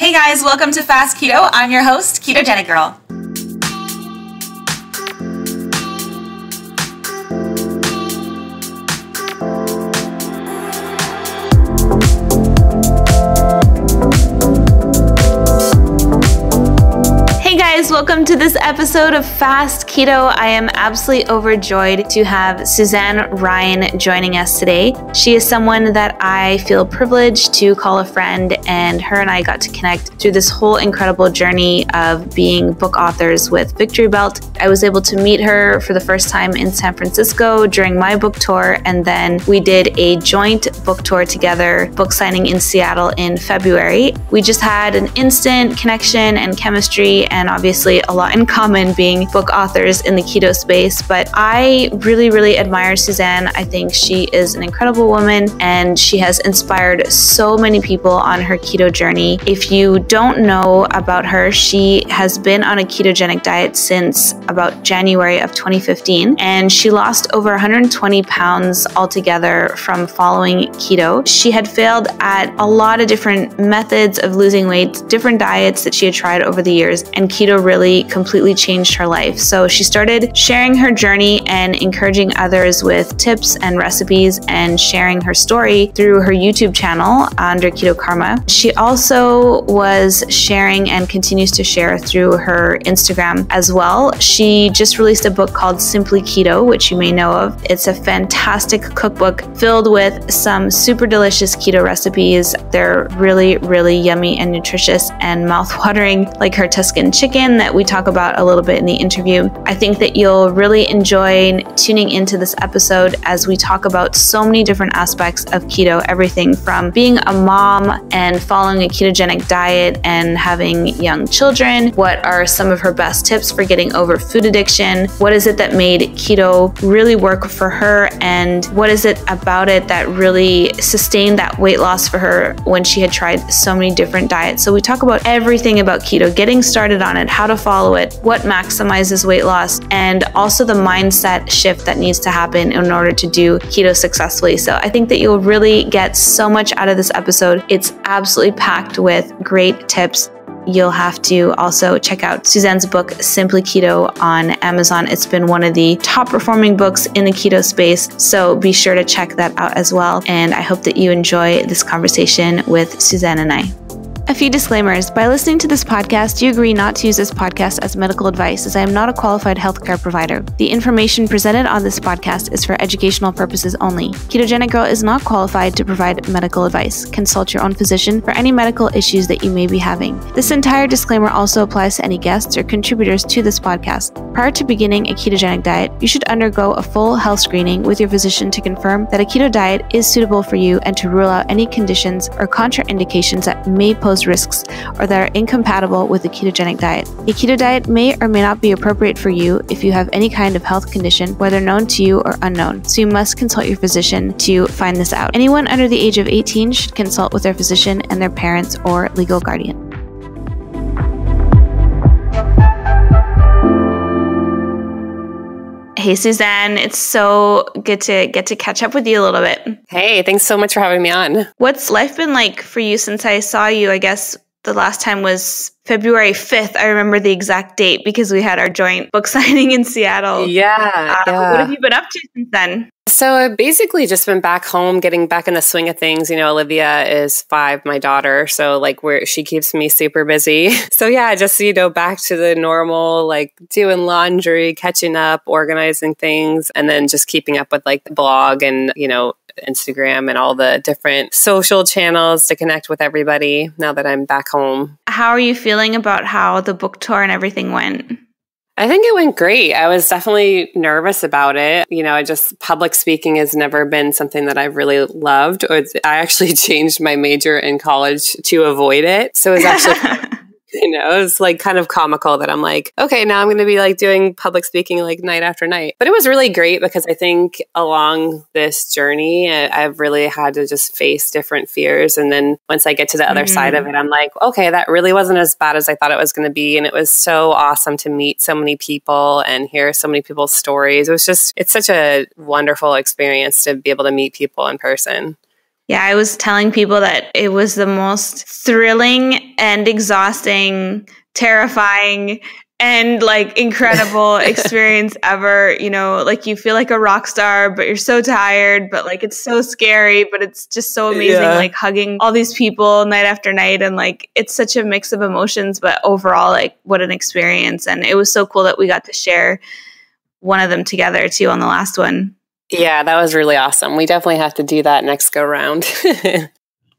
Hey guys, welcome to Fast Keto. I'm your host, Ketogenic Girl. Hey guys, welcome to this episode of Fast Keto. I am absolutely overjoyed to have Suzanne Ryan joining us today. She is someone that I feel privileged to call a friend, and her and I got to connect through this whole incredible journey of being book authors with Victory Belt. I was able to meet her for the first time in San Francisco during my book tour, and then we did a joint book tour together, book signing in Seattle in February. We just had an instant connection and chemistry, and obviously a lot in common being book authors in the keto space. But I really admire Suzanne. I think she is an incredible woman, and she has inspired so many people on her keto journey. If you don't know about her, she has been on a ketogenic diet since about January of 2015, and she lost over 120 pounds altogether from following keto. She had failed at a lot of different methods of losing weight, different diets that she had tried over the years, and keto really completely changed her life. So she started sharing her journey and encouraging others with tips and recipes and sharing her story through her YouTube channel under Keto Karma. She also was sharing and continues to share through her Instagram as well. She just released a book called Simply Keto, which you may know of. It's a fantastic cookbook filled with some super delicious keto recipes. They're really yummy and nutritious and mouth-watering, like her Tuscan chicken that we talk about a little bit in the interview. I think that you'll really enjoy tuning into this episode as we talk about so many different aspects of keto, everything from being a mom and following a ketogenic diet and having young children. What are some of her best tips for getting over food addiction? What is it that made keto really work for her? And what is it about it that really sustained that weight loss for her when she had tried so many different diets? So we talk about everything about keto, getting started on it, how to follow it, what maximizes weight loss, and also the mindset shift that needs to happen in order to do keto successfully. So I think that you'll really get so much out of this episode. It's absolutely packed with great tips. You'll have to also check out Suzanne's book, Simply Keto, on Amazon. It's been one of the top performing books in the keto space, so be sure to check that out as well. And I hope that you enjoy this conversation with Suzanne and I. A few disclaimers. By listening to this podcast, you agree not to use this podcast as medical advice, as I am not a qualified healthcare provider. The information presented on this podcast is for educational purposes only. Ketogenic Girl is not qualified to provide medical advice. Consult your own physician for any medical issues that you may be having. This entire disclaimer also applies to any guests or contributors to this podcast. Prior to beginning a ketogenic diet, you should undergo a full health screening with your physician to confirm that a keto diet is suitable for you and to rule out any conditions or contraindications that may pose risks or that are incompatible with a ketogenic diet. A keto diet may or may not be appropriate for you if you have any kind of health condition, whether known to you or unknown. So you must consult your physician to find this out. Anyone under the age of 18 should consult with their physician and their parents or legal guardian. Hey, Suzanne, it's so good to get to catch up with you a little bit. Hey, thanks so much for having me on. What's life been like for you since I saw you? I guess the last time was February 5th. I remember the exact date because we had our joint book signing in Seattle. Yeah. What have you been up to since then? So I've basically just been back home, getting back in the swing of things. You know, Olivia is 5, my daughter. So she keeps me super busy. So yeah, just, back to the normal, doing laundry, catching up, organizing things, and then just keeping up with the blog and, Instagram and all the different social channels to connect with everybody now that I'm back home. How are you feeling about how the book tour and everything went? I think it went great. I was definitely nervous about it. Public speaking has never been something that I've really loved. I actually changed my major in college to avoid it. So it was actually it's kind of comical that I'm okay, now I'm going to be doing public speaking night after night. But it was really great because I think along this journey, I've really had to just face different fears. And then once I get to the other side of it, I'm okay, that really wasn't as bad as I thought it was going to be. And it was so awesome to meet so many people and hear so many people's stories. It's such a wonderful experience to be able to meet people in person. Yeah, I was telling people that it was the most thrilling and exhausting, terrifying, and like incredible experience ever. You know, like you feel like a rock star, but you're so tired, but like it's so scary, but it's just so amazing, like hugging all these people night after night. And like, it's such a mix of emotions, but overall, like what an experience. And it was so cool that we got to share one of them together too on the last one. Yeah, that was really awesome. We definitely have to do that next go round.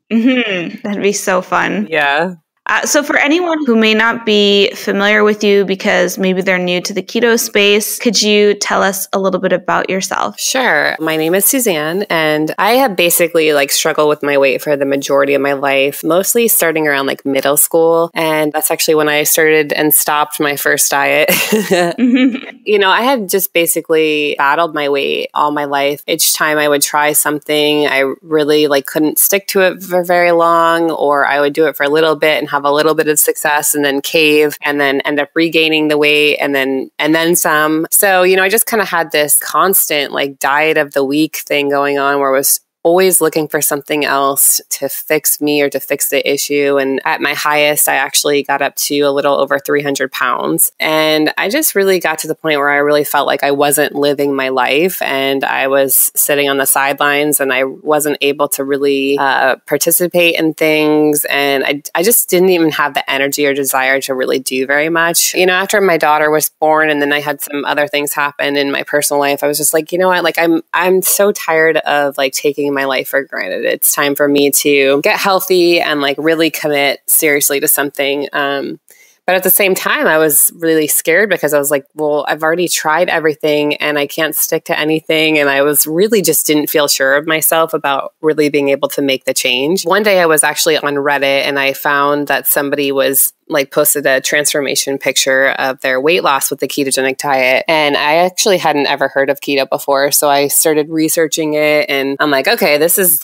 That'd be so fun. Yeah. So for anyone who may not be familiar with you because maybe they're new to the keto space, could you tell us a little bit about yourself? Sure. My name is Suzanne, and I have basically like struggled with my weight for the majority of my life, mostly starting around like middle school. And that's actually when I started and stopped my first diet. You know, I had just basically battled my weight all my life. Each time I would try something, I really like couldn't stick to it for very long, or I would do it for a little bit and have a little bit of success and then cave and then end up regaining the weight and then some. So, you know, I just kind of had this constant like diet of the week thing going on where I was always looking for something else to fix me or to fix the issue. And at my highest, I actually got up to a little over 300 pounds. And I just really got to the point where I really felt like I wasn't living my life and I was sitting on the sidelines and I wasn't able to really participate in things. And I just didn't even have the energy or desire to really do very much. You know, after my daughter was born and then I had some other things happen in my personal life, I was just like, you know what, like I'm so tired of like taking my life for granted. It's time for me to get healthy and like really commit seriously to something. But at the same time, I was really scared because I was like, well, I've already tried everything and I can't stick to anything. And I was really just didn't feel sure of myself about really being able to make the change. One day I was actually on Reddit and I found that somebody was like posted a transformation picture of their weight loss with the ketogenic diet. And I actually hadn't ever heard of keto before. So I started researching it and I'm like, okay, this is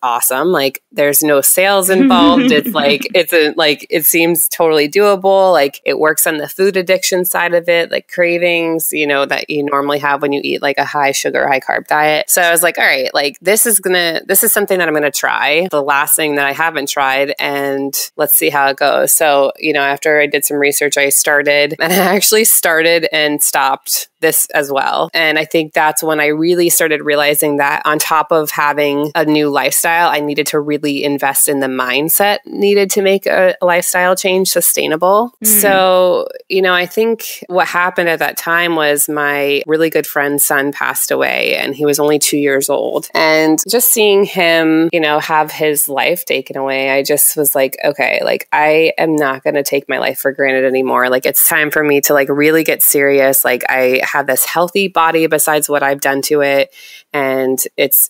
awesome. Like there's no sales involved. It seems totally doable. Like it works on the food addiction side of it, like cravings, you know, that you normally have when you eat like a high sugar, high carb diet. So I was like, all right, like this is something that I'm going to try. The last thing that I haven't tried and let's see how it goes. So, you know, after I did some research, I actually started and stopped this as well. And I think that's when I really started realizing that on top of having a new lifestyle, I needed to really invest in the mindset needed to make a lifestyle change sustainable. So, you know, I think what happened at that time was my really good friend's son passed away and he was only 2 years old. And just seeing him, you know, have his life taken away, I just was like, okay, like I am not going to take my life for granted anymore. Like it's time for me to like really get serious. Like I have this healthy body besides what I've done to it. And it's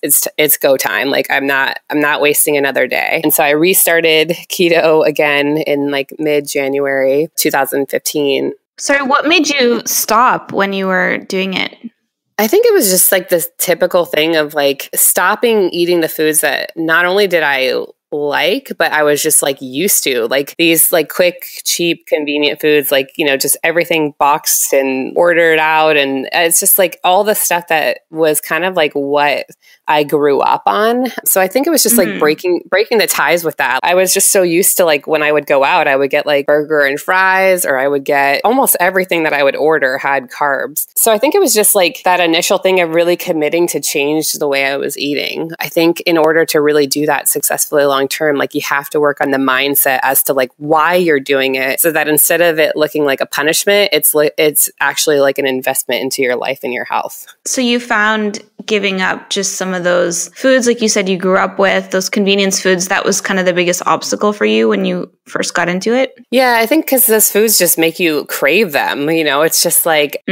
go time. Like I'm not wasting another day. And so I restarted keto again in like mid-January 2015. Sorry, what made you stop when you were doing it? I think it was just like this typical thing of like stopping eating the foods that not only did I like, but I was just like used to, like these like quick, cheap, convenient foods, like, you know, just everything boxed and ordered out. And it's just like all the stuff that was kind of like what I grew up on. So I think it was just like breaking the ties with that. I was just so used to like when I would go out, I would get like burger and fries, or I would get almost everything that I would order had carbs. So I think it was just like that initial thing of really committing to change the way I was eating. I think in order to really do that successfully long term, like you have to work on the mindset as to like why you're doing it, so that instead of it looking like a punishment, it's actually like an investment into your life and your health. So you found giving up just some of those foods, like you said, you grew up with, those convenience foods, that was kind of the biggest obstacle for you when you first got into it? Yeah, I think because those foods just make you crave them. You know, it's just like,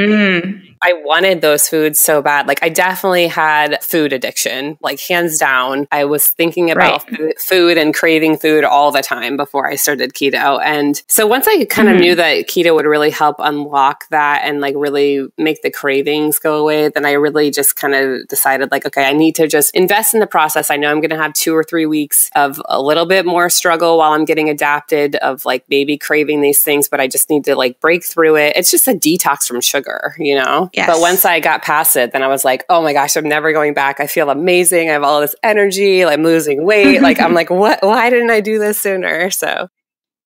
I wanted those foods so bad. Like I definitely had food addiction, like hands down. I was thinking about food and craving food all the time before I started keto. And so once I kind of knew that keto would really help unlock that and like really make the cravings go away, then I really just kind of decided like, okay, I need to just invest in the process. I know I'm going to have 2 or 3 weeks of a little bit more struggle while I'm getting adapted adapted of like maybe craving these things, but I just need to like break through it. It's just a detox from sugar, you know? Yes. But once I got past it, then I was like, oh my gosh, I'm never going back. I feel amazing. I have all this energy. I'm losing weight. Like, I'm like, what? Why didn't I do this sooner? So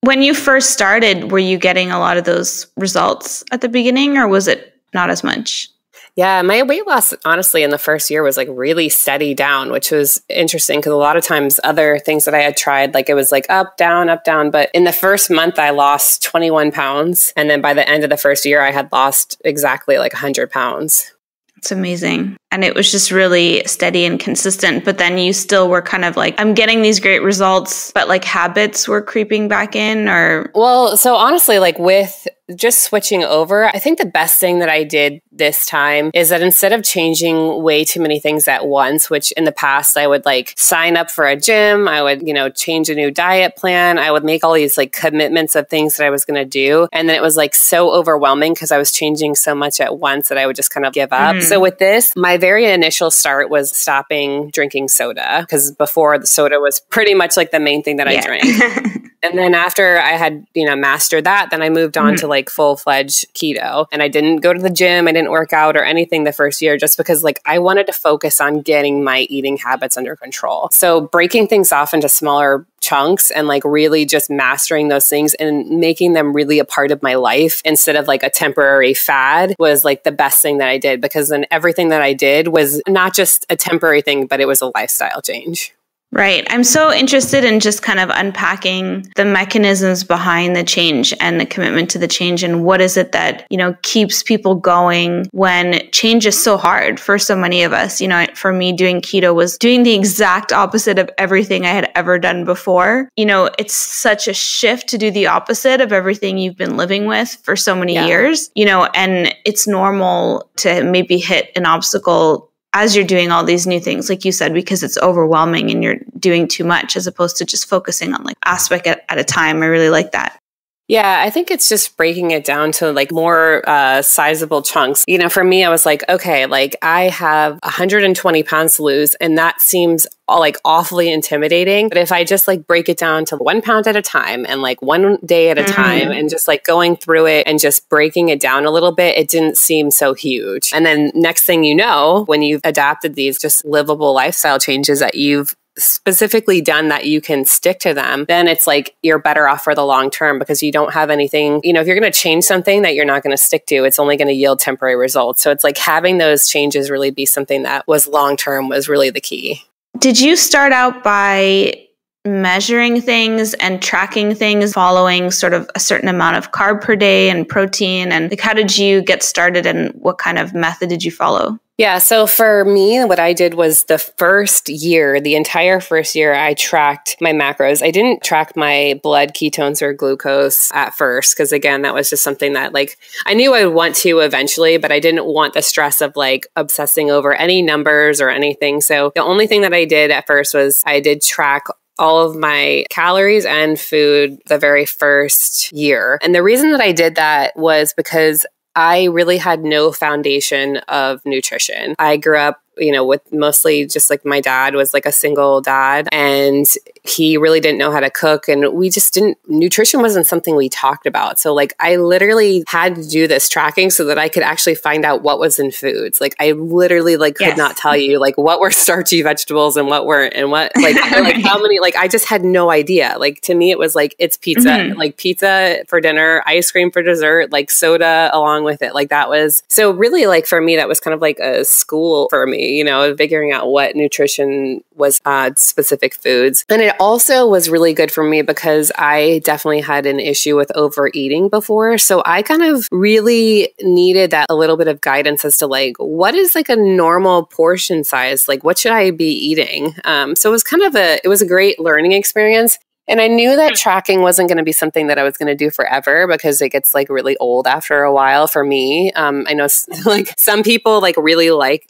when you first started, were you getting a lot of those results at the beginning, or was it not as much? Yeah, my weight loss, honestly, in the first year was like really steady down, which was interesting because a lot of times other things that I had tried, like it was like up, down, up, down. But in the first month, I lost 21 pounds. And then by the end of the first year, I had lost exactly like 100 pounds. It's amazing. And it was just really steady and consistent. But then you still were kind of like, I'm getting these great results, but like habits were creeping back in, or? Well, so honestly, like with just switching over, I think the best thing that I did this time is that instead of changing way too many things at once, which in the past I would like sign up for a gym, I would, you know, change a new diet plan, I would make all these like commitments of things that I was going to do. And then it was like so overwhelming because I was changing so much at once that I would just kind of give up. So with this, my very initial start was stopping drinking soda, because before the soda was pretty much like the main thing that I drank. And then after I had, you know, mastered that, then I moved on to like full-fledged keto. And I didn't go to the gym. I didn't work out or anything the first year, just because like I wanted to focus on getting my eating habits under control. So breaking things off into smaller chunks and like really just mastering those things and making them really a part of my life instead of like a temporary fad was like the best thing that I did, because then everything that I did was not just a temporary thing, but it was a lifestyle change. Right. I'm so interested in just kind of unpacking the mechanisms behind the change and the commitment to the change, and what is it that, you know, keeps people going when change is so hard for so many of us. You know, for me, doing keto was doing the exact opposite of everything I had ever done before. You know, it's such a shift to do the opposite of everything you've been living with for so many years, you know, and it's normal to maybe hit an obstacle as you're doing all these new things, like you said, because it's overwhelming and you're doing too much, as opposed to just focusing on like aspect at a time. I really like that. Yeah, I think it's just breaking it down to like more sizable chunks. You know, for me, I was like, okay, like I have 120 pounds to lose, and that seems like awfully intimidating. But if I just like break it down to 1 pound at a time and like 1 day at a time and just like going through it and just breaking it down a little bit, it didn't seem so huge. And then next thing you know, when you've adapted these just livable lifestyle changes that you've specifically done that you can stick to them, then it's like you're better off for the long term, because you don't have anything, you know, if you're going to change something that you're not going to stick to, it's only going to yield temporary results. So it's like having those changes really be something that was long term was really the key. Did you start out by measuring things and tracking things, following sort of a certain amount of carb per day and protein? And like, how did you get started, and what kind of method did you follow? Yeah. So for me, what I did was the entire first year, I tracked my macros. I didn't track my blood ketones or glucose at first, because again, that was just something that like I knew I would want to eventually, but I didn't want the stress of like obsessing over any numbers or anything. So the only thing that I did at first was I did track all of my calories and food the very first year. And the reason that I did that was because I really had no foundation of nutrition. I grew up, you know, with mostly just like my dad was like a single dad, and he really didn't know how to cook, and nutrition wasn't something we talked about. So like I literally had to do this tracking so that I could actually find out what was in foods. Like I literally like could not tell you like what were starchy vegetables and what weren't, and what like like how many, like I just had no idea. Like to me it was like it's pizza, like pizza for dinner, ice cream for dessert, like soda along with it. Like that was, so really like for me that was kind of like a school for me, you know, figuring out what nutrition was, specific foods. And it also was really good for me because I definitely had an issue with overeating before. So I kind of really needed that a little bit of guidance as to like, what is like a normal portion size? Like, what should I be eating? So it was kind of it was a great learning experience. And I knew that tracking wasn't going to be something that I was going to do forever, because it gets like really old after a while for me. I know like some people like really like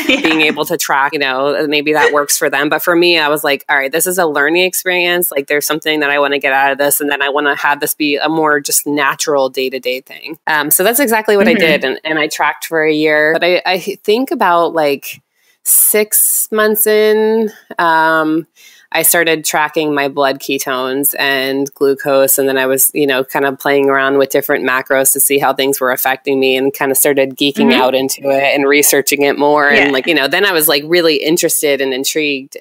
being able to track, you know, maybe that works for them. But for me, I was like, all right, this is a learning experience. Like there's something that I want to get out of this. And then I want to have this be a more just natural day-to-day thing. So that's exactly what I did. And I tracked for a year. But I think about like 6 months in, I started tracking my blood ketones and glucose. And then I was, kind of playing around with different macros to see how things were affecting me, and kind of started geeking out into it and researching it more. Yeah. And then I was really interested and intrigued.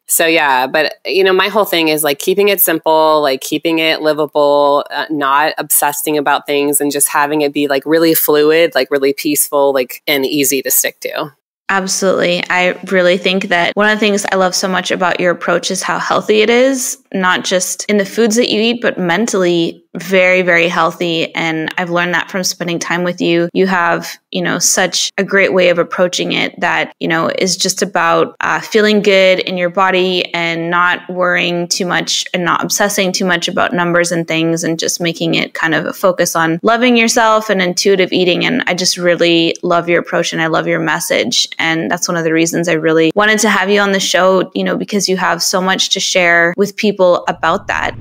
So yeah, but my whole thing is keeping it simple, keeping it livable, not obsessing about things, and just having it be really fluid, really peaceful, and easy to stick to. Absolutely. I really think that one of the things I love so much about your approach is how healthy it is, not just in the foods that you eat, but mentally very, very healthy. And I've learned that from spending time with you. You have, such a great way of approaching it that, is just about feeling good in your body and not worrying too much and not obsessing too much about numbers and things, and just making it kind of a focus on loving yourself and intuitive eating. And I just really love your approach, and I love your message. And that's one of the reasons I really wanted to have you on the show, because you have so much to share with people about that.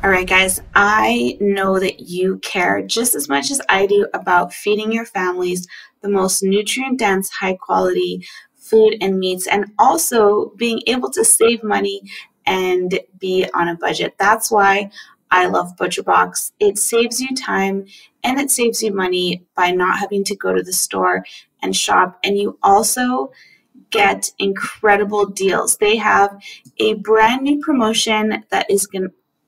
All right, guys, I know that you care just as much as I do about feeding your families the most nutrient-dense, high-quality food and meats, and also being able to save money and be on a budget. That's why I love ButcherBox. It saves you time and it saves you money by not having to go to the store and shop. And you also get incredible deals. They have a brand new promotion that is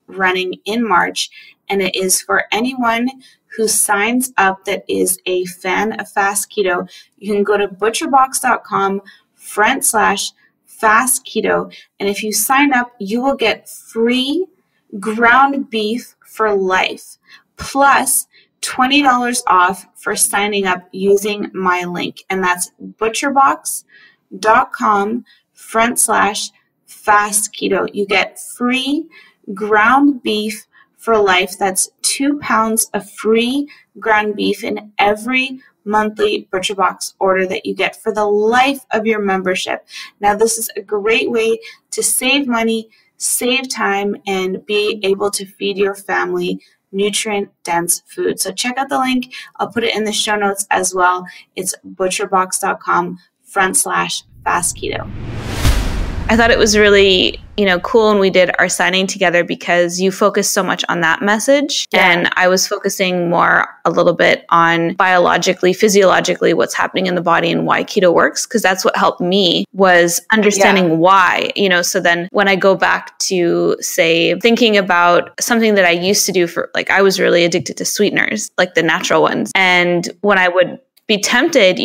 running in March, and it is for anyone who signs up that is a fan of Fast Keto. You can go to butcherbox.com/Fast Keto, and if you sign up, you will get free ground beef for life, plus $20 off for signing up using my link, and that's butcherbox.com/Fast Keto. You get free ground beef for life. That's 2 pounds of free ground beef in every monthly ButcherBox order that you get for the life of your membership. Now, this is a great way to save money, save time, and be able to feed your family nutrient-dense food. So check out the link. I'll put it in the show notes as well. It's butcherbox.com/Fast Keto. I thought it was really, cool when we did our signing together, because you focused so much on that message. Yeah. And I was focusing more a little bit on biologically, physiologically, what's happening in the body and why keto works. Because that's what helped me, was understanding why, so then when I go back to, say, thinking about something that I used to do for, I was really addicted to sweeteners, the natural ones. And when I would be tempted,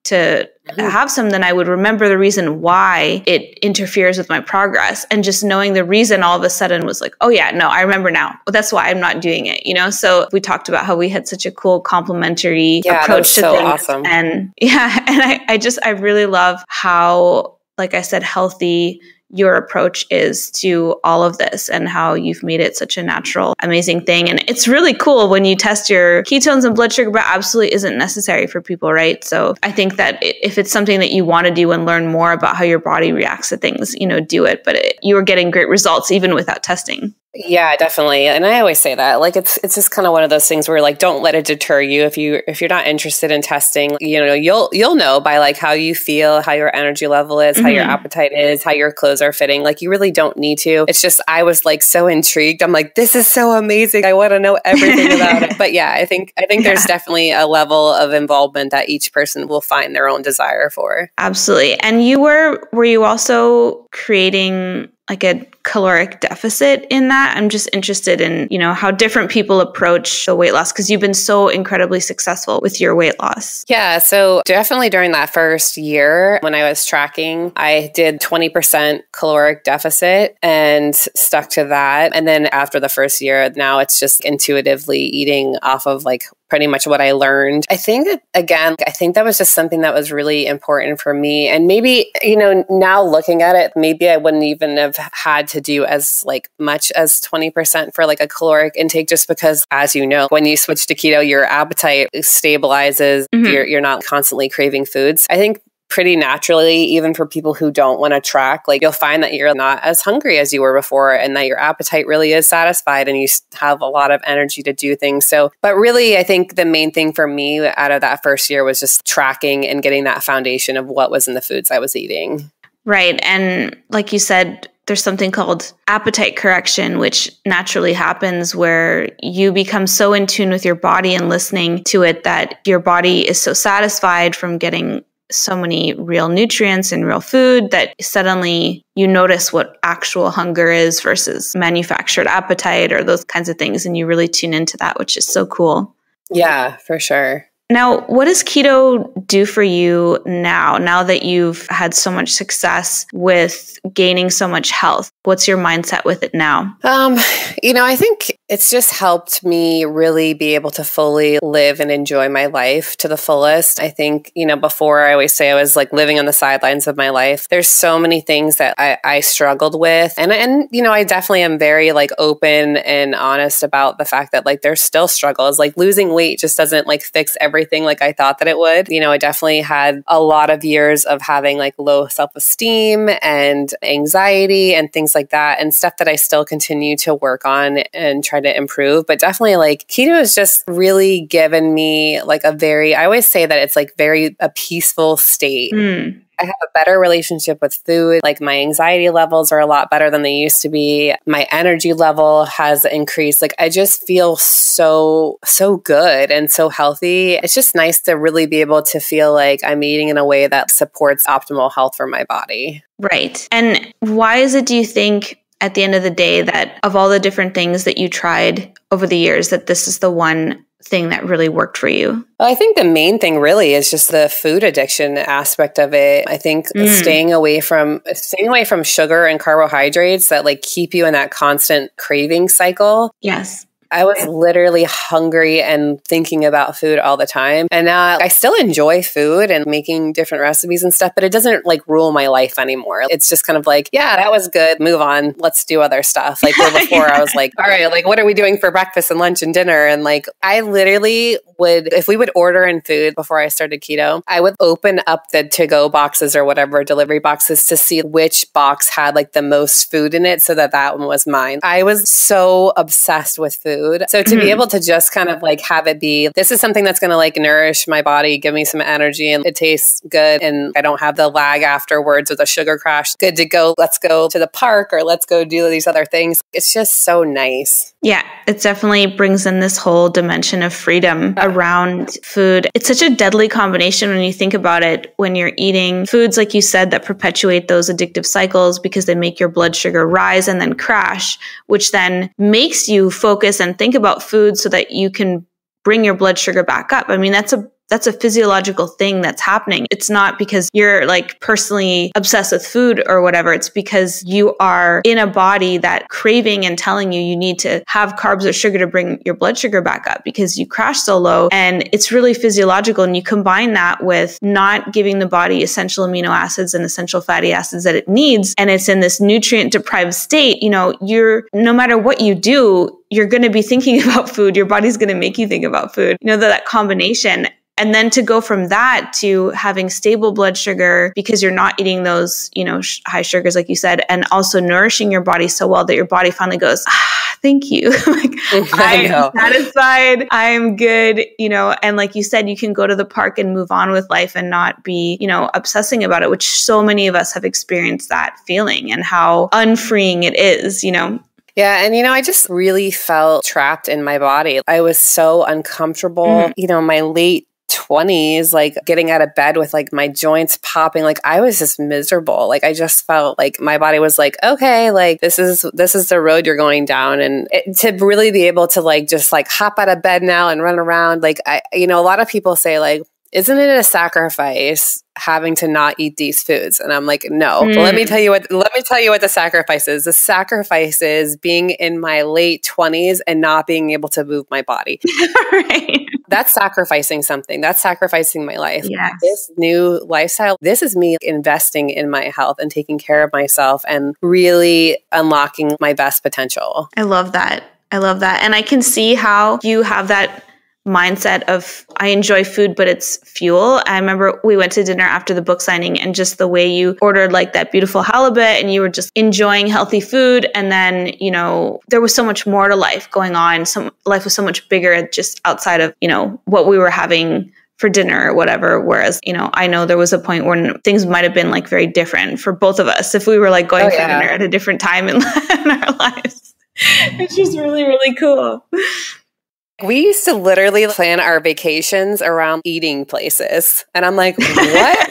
to have some, then I would remember the reason why it interferes with my progress. And just knowing the reason all of a sudden was oh yeah, no, I remember now. Well, that's why I'm not doing it, So we talked about how we had such a cool complementary approach to things. Awesome. And I really love how, like I said, healthy your approach is to all of this, and how you've made it such a natural, amazing thing. And it's really cool when you test your ketones and blood sugar, but absolutely isn't necessary for people, right? So I think that if it's something that you want to do and learn more about how your body reacts to things, do it. But you are getting great results even without testing. Yeah, definitely. And I always say that, it's just kind of one of those things where don't let it deter you. If you're not interested in testing, you'll know by how you feel, how your energy level is, how your appetite is, how your clothes are fitting. You really don't need to. It's just, I was so intrigued. I'm this is so amazing. I want to know everything about it. But yeah, I think there's definitely a level of involvement that each person will find their own desire for. Absolutely. And were you also creating a caloric deficit in that? I'm just interested in, how different people approach the weight loss, because you've been so incredibly successful with your weight loss. Yeah. So definitely during that first year when I was tracking, I did 20% caloric deficit and stuck to that. And then after the first year, now it's just intuitively eating off of pretty much what I learned. I think that was just something that was really important for me. And maybe, now looking at it, maybe I wouldn't even have had to do as much as 20% for a caloric intake, just because, as you know, when you switch to keto, your appetite stabilizes. You're not constantly craving foods. I think pretty naturally, even for people who don't want to track, you'll find that you're not as hungry as you were before, and that your appetite really is satisfied, and you have a lot of energy to do things. So, but really, I think the main thing for me out of that first year was just tracking and getting that foundation of what was in the foods I was eating. Right. And like you said, there's something called appetite correction, which naturally happens where you become so in tune with your body and listening to it that your body is so satisfied from getting so many real nutrients and real food that suddenly you notice what actual hunger is versus manufactured appetite or those kinds of things. And you really tune into that, which is so cool. Yeah, for sure. Now, what does keto do for you now that you've had so much success with gaining so much health? What's your mindset with it now? I think it's just helped me really be able to fully live and enjoy my life to the fullest. I think, before I always say I was like living on the sidelines of my life. There's so many things that I struggled with. And I definitely am very like open and honest about the fact that like there's still struggles. Like losing weight just doesn't like fix everything like I thought that it would. I definitely had a lot of years of having like low self-esteem and anxiety and things like that, and stuff that I still continue to work on and try to improve. But definitely like keto has just really given me like I always say that it's like a peaceful state. I have a better relationship with food. Like my anxiety levels are a lot better than they used to be. My energy level has increased. Like I just feel so good and so healthy. It's just nice to really be able to feel like I'm eating in a way that supports optimal health for my body. Right. And why is it, do you think, at the end of the day, that of all the different things that you tried over the years, that this is the one thing that really worked for you? Well, I think the main thing really is just the food addiction aspect of it. I think staying away from sugar and carbohydrates that like keep you in that constant craving cycle. Yes. I was literally hungry and thinking about food all the time. And now I still enjoy food and making different recipes and stuff, but it doesn't like rule my life anymore. It's just kind of like, yeah, that was good. Move on. Let's do other stuff. Like where before I was like, all right, like what are we doing for breakfast and lunch and dinner? And like, I literally would, if we would order in food before I started keto, I would open up the to-go boxes or whatever delivery boxes to see which box had like the most food in it so that one was mine. I was so obsessed with food. So to be able to just kind of like have it be, this is something that's going to like nourish my body, give me some energy, and it tastes good. And I don't have the lag afterwards with a sugar crash. Good to go. Let's go to the park or let's go do these other things. It's just so nice. Yeah, it definitely brings in this whole dimension of freedom around food. It's such a deadly combination when you think about it, when you're eating foods, like you said, that perpetuate those addictive cycles because they make your blood sugar rise and then crash, which then makes you focus and think about food so that you can bring your blood sugar back up. I mean, that's a physiological thing that's happening. It's not because you're like personally obsessed with food or whatever. It's because you are in a body that craving and telling you need to have carbs or sugar to bring your blood sugar back up because you crashed so low. And it's really physiological. And you combine that with not giving the body essential amino acids and essential fatty acids that it needs. And it's in this nutrient deprived state. You're, no matter what you do, you're going to be thinking about food. Your body's going to make you think about food. That combination. And then to go from that to having stable blood sugar because you're not eating those, high sugars, like you said, and also nourishing your body so well that your body finally goes, thank you. Like, I'm satisfied. I'm good. And like you said, you can go to the park and move on with life and not be, obsessing about it, which so many of us have experienced that feeling and how unfreeing it is, Yeah. And, I just really felt trapped in my body. I was so uncomfortable, my late 20s, like getting out of bed with like my joints popping, like I was just miserable. Like I just felt like my body was like, okay, like this is the road you're going down. And to really be able to like just like hop out of bed now and run around, like a lot of people say like, isn't it a sacrifice having to not eat these foods? And I'm like, no. Well, let me tell you what the sacrifice is. The sacrifice is being in my late 20s and not being able to move my body. Right. That's sacrificing something. That's sacrificing my life. Yes. This new lifestyle, this is me investing in my health and taking care of myself and really unlocking my best potential. I love that. And I can see how you have that mindset of, I enjoy food, but it's fuel. I remember we went to dinner after the book signing and just the way you ordered like that beautiful halibut and you were just enjoying healthy food. And then, there was so much more to life going on. Life was so much bigger just outside of, what we were having for dinner or whatever. Whereas, I know there was a point when things might have been like very different for both of us if we were like going for dinner at a different time in our lives, which is really, really cool. We used to literally plan our vacations around eating places. And I'm like, what?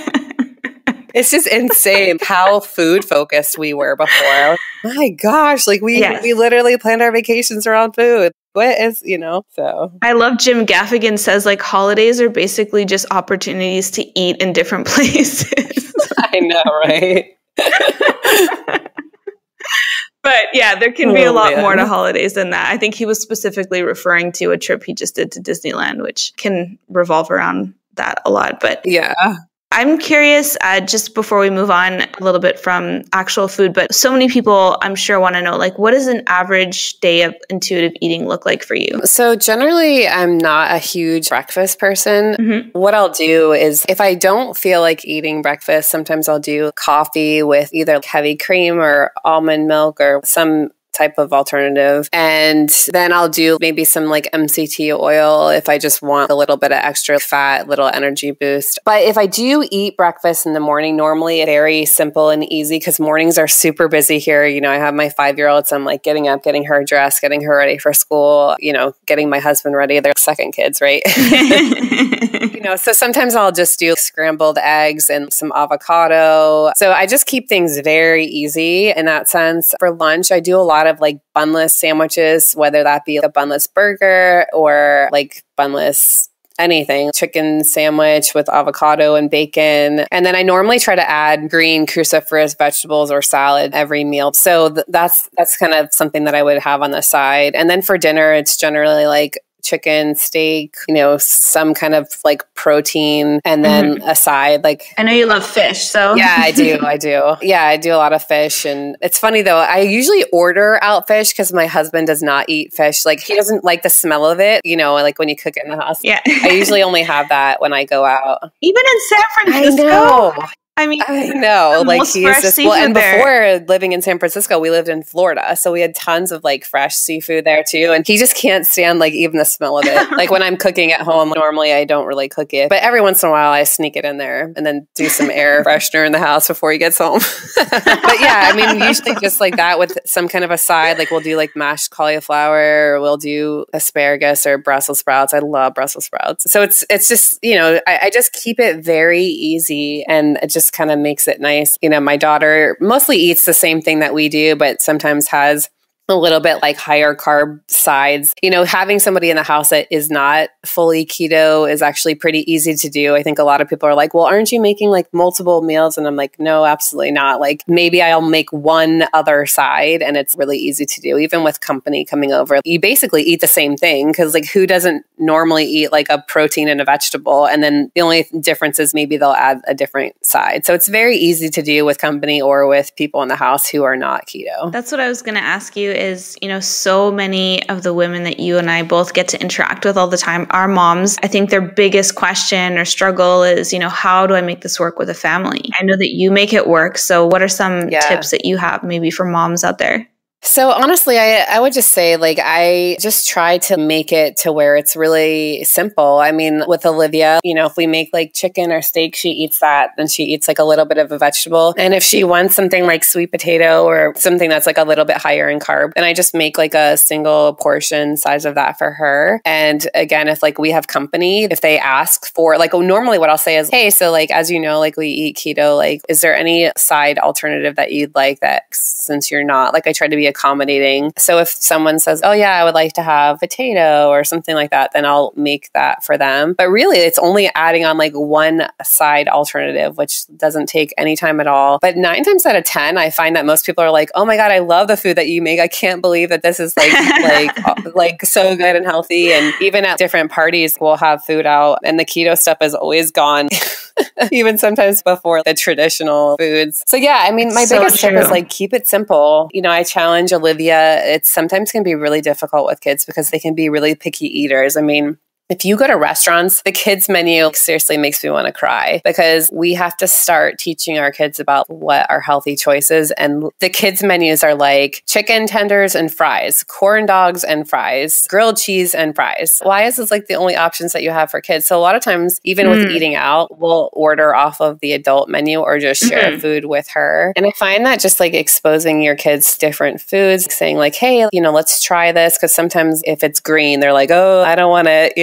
It's just insane how food focused we were before. My gosh, like we literally planned our vacations around food. What is, so. I love Jim Gaffigan says like holidays are basically just opportunities to eat in different places. I know, right? But yeah, there can be a lot more to holidays than that. I think he was specifically referring to a trip he just did to Disneyland, which can revolve around that a lot. But yeah. I'm curious, just before we move on a little bit from actual food, but so many people I'm sure want to know, like, what does an average day of intuitive eating look like for you? So generally, I'm not a huge breakfast person. Mm-hmm. What I'll do is if I don't feel like eating breakfast, sometimes I'll do coffee with either heavy cream or almond milk or some type of alternative. And then I'll do maybe some like MCT oil if I just want a little bit of extra fat, little energy boost. But if I do eat breakfast in the morning, normally very simple and easy because mornings are super busy here. I have my 5-year-old, so I'm like getting up, getting her dressed, getting her ready for school, getting my husband ready. They're second kids, right? So sometimes I'll just do scrambled eggs and some avocado. So I just keep things very easy in that sense. For lunch, I do a lot of like bunless sandwiches, whether that be a bunless burger or like bunless anything, chicken sandwich with avocado and bacon. And then I normally try to add green cruciferous vegetables or salad every meal. So that's kind of something that I would have on the side. And then for dinner, it's generally like chicken, steak, some kind of like protein, and then a side. Like, I know you love fish, so yeah, I do. Yeah, I do a lot of fish, and it's funny though. I usually order out fish because my husband does not eat fish. Like, he doesn't like the smell of it. Like when you cook it in the house. Yeah, I usually only have that when I go out. Even in San Francisco. I know. Like he's just and before living in San Francisco, we lived in Florida. So we had tons of like fresh seafood there too. And he just can't stand like even the smell of it. Like when I'm cooking at home, normally I don't really cook it. But every once in a while I sneak it in there and then do some air freshener in the house before he gets home. But yeah, usually just like that with some kind of a side. Like we'll do like mashed cauliflower, or we'll do asparagus or Brussels sprouts. I love Brussels sprouts. So it's just, I just keep it very easy, and it just kind of makes it nice. My daughter mostly eats the same thing that we do, but sometimes has a little bit like higher carb sides. Having somebody in the house that is not fully keto is actually pretty easy to do. I think a lot of people are like, well, aren't you making like multiple meals? And I'm like, no, absolutely not. Like maybe I'll make one other side, and it's really easy to do. Even with company coming over, you basically eat the same thing because like who doesn't normally eat like a protein and a vegetable? And then the only difference is maybe they'll add a different side. So it's very easy to do with company or with people in the house who are not keto. That's what I was going to ask you is, so many of the women that you and I both get to interact with all the time are moms. I think their biggest question or struggle is, how do I make this work with a family? I know that you make it work. So what are some tips that you have maybe for moms out there? So honestly, I would just say like I just try to make it to where it's really simple. With Olivia, if we make like chicken or steak, she eats that. Then she eats like a little bit of a vegetable. And if she wants something like sweet potato or something that's like a little bit higher in carb, then I just make like a single portion size of that for her. And again, if like we have company, if they ask for like, normally what I'll say is, hey, so like, as like we eat keto, like, is there any side alternative that you'd like that since you're not, like I try to be accommodating. So if someone says, oh yeah, I would like to have potato or something like that, then I'll make that for them. But really it's only adding on like one side alternative, which doesn't take any time at all. But 9 times out of 10, I find that most people are like, oh my God, I love the food that you make. I can't believe that this is like so good and healthy. And even at different parties, we'll have food out and the keto stuff is always gone. Even sometimes before the traditional foods. So yeah, my biggest tip is like, keep it simple. I challenge Olivia. It sometimes can be really difficult with kids because they can be really picky eaters. if you go to restaurants, the kids menu seriously makes me want to cry, because we have to start teaching our kids about what are healthy choices. And the kids menus are like chicken tenders and fries, corn dogs and fries, grilled cheese and fries. Why is this like the only options that you have for kids? So a lot of times, even with eating out, we'll order off of the adult menu or just share food with her. And I find that just like exposing your kids different foods, saying like, hey, let's try this. Because sometimes if it's green, they're like, oh, I don't want it,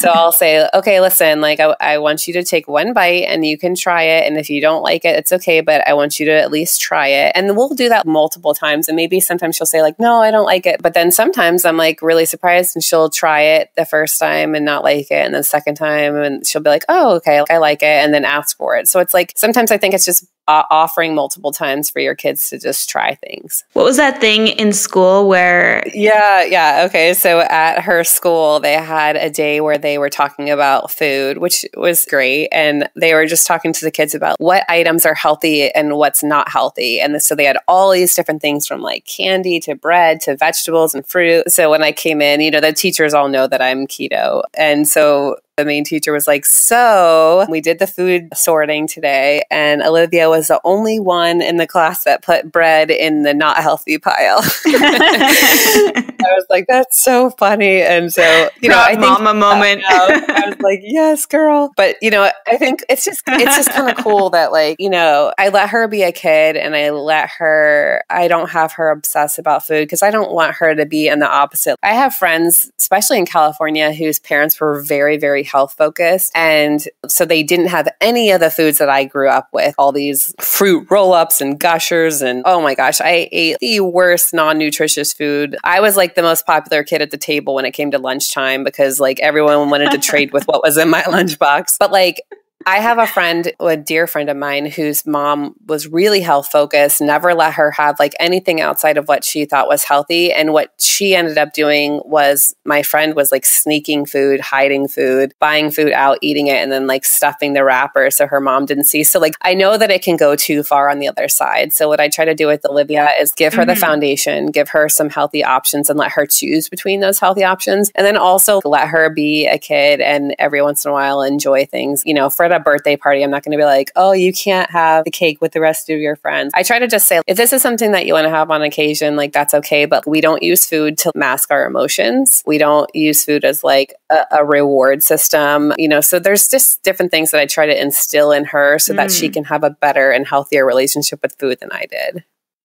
So I'll say, okay, listen, like I want you to take one bite and you can try it. And if you don't like it, it's okay, but I want you to at least try it. And we'll do that multiple times. And maybe sometimes she'll say like, no, I don't like it. But then sometimes I'm like really surprised and she'll try it the first time and not like it. And then the second time and she'll be like, oh, okay, I like it. And then ask for it. So it's like, sometimes I think it's just offering multiple times for your kids to just try things. What was that thing in school where? Yeah. Okay. So at her school, they had a day where they were talking about food, which was great. And they were just talking to the kids about what items are healthy and what's not healthy. And so they had all these different things from like candy to bread to vegetables and fruit. So when I came in, the teachers all know that I'm keto. And so the main teacher was like, so we did the food sorting today, and Olivia was the only one in the class that put bread in the not healthy pile. I was like, that's so funny. And so, I think mama moment. I was like, yes, girl. But, I think it's just kind of cool that like, I let her be a kid and I don't have her obsess about food because I don't want her to be in the opposite. I have friends, especially in California, whose parents were very, very health focused. And so they didn't have any of the foods that I grew up with, all these fruit roll-ups and gushers. And oh my gosh, I ate the worst non-nutritious food. I was like the most popular kid at the table when it came to lunchtime because like everyone wanted to trade with what was in my lunchbox. But like, I have a dear friend of mine whose mom was really health focused, never let her have like anything outside of what she thought was healthy. And what she ended up doing was my friend was like sneaking food, hiding food, buying food out, eating it, and then like stuffing the wrapper so her mom didn't see. So like, I know that it can go too far on the other side. So what I try to do with Olivia is give her the foundation, give her some healthy options and let her choose between those healthy options. And then also let her be a kid and every once in a while enjoy things, for a birthday party, I'm not going to be like, oh, you can't have the cake with the rest of your friends. I try to just say, if this is something that you want to have on occasion, like that's okay. But we don't use food to mask our emotions. We don't use food as like a reward system, so there's just different things that I try to instill in her so that she can have a better and healthier relationship with food than I did.